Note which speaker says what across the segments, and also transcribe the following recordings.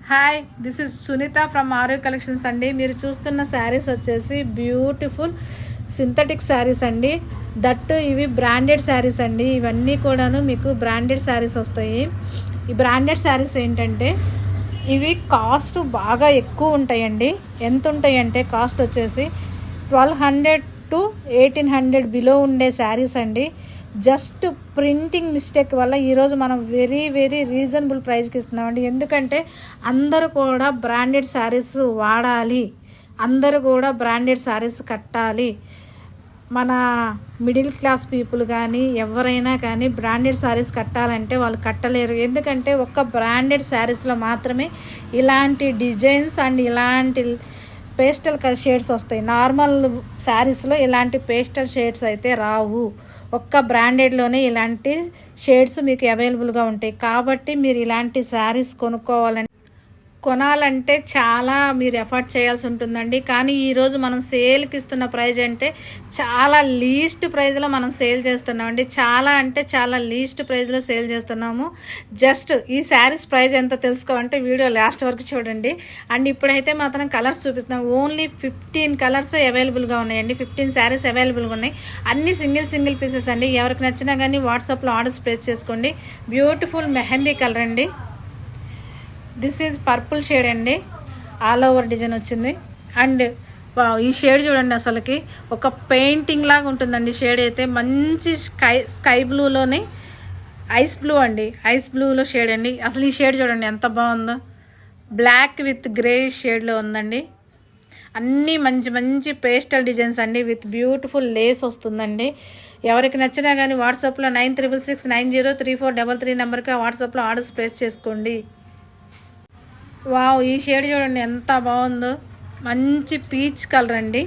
Speaker 1: Hi, this is Sunitha from R U collections అండి. మీరు చూస్తున్న శారీస్ వచ్చేసి బ్యూటిఫుల్ సింథటిక్ శారీస్ అండి. దట్టు ఇవి బ్రాండెడ్ శారీస్ అండి. ఇవన్నీ కూడాను మీకు బ్రాండెడ్ శారీస్ వస్తాయి. ఈ బ్రాండెడ్ శారీస్ ఏంటంటే ఇవి కాస్ట్ బాగా ఎక్కువ ఉంటాయండి. ఎంత ఉంటాయంటే కాస్ట్ వచ్చేసి 1200 to 1800 బిలో ఉండే శారీస్ అండి. జస్ట్ ప్రింటింగ్ మిస్టేక్ వల్ల ఈరోజు మనం వెరీ వెరీ రీజనబుల్ ప్రైస్కి ఇస్తున్నామండి. ఎందుకంటే అందరూ కూడా బ్రాండెడ్ శారీస్ వాడాలి, అందరూ కూడా బ్రాండెడ్ శారీస్ కట్టాలి. మన మిడిల్ క్లాస్ పీపుల్ కానీ ఎవరైనా కానీ బ్రాండెడ్ శారీస్ కట్టాలంటే వాళ్ళు కట్టలేరు. ఎందుకంటే ఒక్క బ్రాండెడ్ శారీస్లో మాత్రమే ఇలాంటి డిజైన్స్ అండ్ ఇలాంటి పేస్టల్ షేడ్స్ వస్తాయి. నార్మల్ శారీస్లో ఇలాంటి పేస్టల్ షేడ్స్ అయితే రావు. ఒక్క బ్రాండెడ్లోనే ఇలాంటి షేడ్స్ మీకు అవైలబుల్గా ఉంటాయి. కాబట్టి మీరు ఇలాంటి శారీస్ కొనాలంటే చాలా మీరు ఎఫర్ట్ చేయాల్సి ఉంటుందండి. కానీ ఈరోజు మనం సేల్కి ఇస్తున్న ప్రైస్ అంటే చాలా లీస్ట్ ప్రైస్లో మనం సేల్ చేస్తున్నామండి. చాలా అంటే చాలా లీస్ట్ ప్రైస్లో సేల్ చేస్తున్నాము. జస్ట్ ఈ శారీస్ ప్రైస్ ఎంత తెలుసుకోవాలంటే వీడియో లాస్ట్ వరకు చూడండి. అండ్ ఇప్పుడైతే మాత్రం కలర్స్ చూపిస్తున్నాం. ఓన్లీ 15 కలర్స్ అవైలబుల్గా ఉన్నాయండి. 15 శారీస్ అవైలబుల్గా ఉన్నాయి. అన్ని సింగిల్ పీసెస్ అండి. ఎవరికి నచ్చినా కానీ వాట్సాప్లో ఆర్డర్స్ ప్లేస్ చేసుకోండి. బ్యూటిఫుల్ మెహందీ కలర్ అండి. దిస్ ఈజ్ పర్పుల్ షేడ్ అండి. ఆల్ ఓవర్ డిజైన్ వచ్చింది. అండ్ ఈ షేడ్ చూడండి, అసలుకి ఒక పెయింటింగ్ లాగా ఉంటుందండి. షేడ్ అయితే మంచి స్కై బ్లూలోని ఐస్ బ్లూ అండి. ఐస్ బ్లూలో షేడ్ అండి. అసలు ఈ షేడ్ చూడండి ఎంత బాగుందో. బ్లాక్ విత్ గ్రే షేడ్లో ఉందండి. అన్నీ మంచి పేస్టల్ డిజైన్స్ అండి. విత్ బ్యూటిఫుల్ లేస్ వస్తుందండి. ఎవరికి నచ్చినా కానీ వాట్సాప్లో 9666903433 నెంబర్కి వాట్సాప్లో ఆర్డర్స్ ప్లేస్ చేసుకోండి. వావ్, ఈ షేడ్ చూడండి ఎంత బాగుందో. మంచి పీచ్ కలర్ అండి.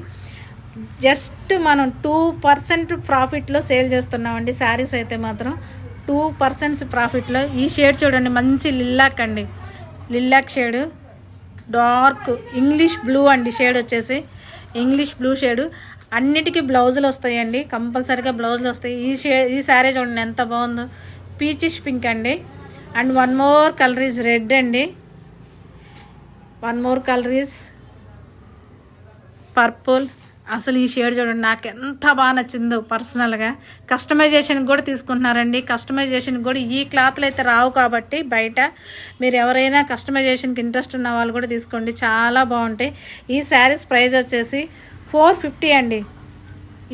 Speaker 1: జస్ట్ మనం 2% ప్రాఫిట్లో సేల్ చేస్తున్నామండి. శారీస్ అయితే మాత్రం 2% ప్రాఫిట్లో. ఈ షేడ్ చూడండి, మంచి లిల్లాక్ అండి. Lilac shade, dark English blue అండి. షేడ్ వచ్చేసి ఇంగ్లీష్ బ్లూ షేడు. అన్నిటికీ బ్లౌజులు వస్తాయండి, కంపల్సరీగా బ్లౌజులు వస్తాయి. ఈ శారీ చూడండి ఎంత బాగుందో. పీచిష్ పింక్ అండి. And one more colour is red అండి. One more colour is purple. అసలు ఈ షేడ్ చూడండి, నాకు ఎంత బాగా నచ్చిందో పర్సనల్గా. కస్టమైజేషన్కి కూడా తీసుకుంటున్నారండి. కస్టమైజేషన్కి కూడా ఈ క్లాత్లు అయితే రావు కాబట్టి బయట మీరు ఎవరైనా కస్టమైజేషన్కి ఇంట్రెస్ట్ ఉన్న వాళ్ళు కూడా తీసుకోండి, చాలా బాగుంటాయి. ఈ శారీస్ ప్రైస్ వచ్చేసి 450 అండి.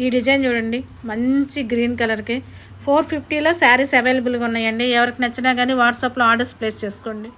Speaker 1: ఈ డిజైన్ చూడండి, మంచి గ్రీన్ కలర్కి 450లో శారీస్ అవైలబుల్గా ఉన్నాయండి. ఎవరికి నచ్చినా కానీ వాట్సాప్లో ఆర్డర్స్ ప్లేస్ చేసుకోండి.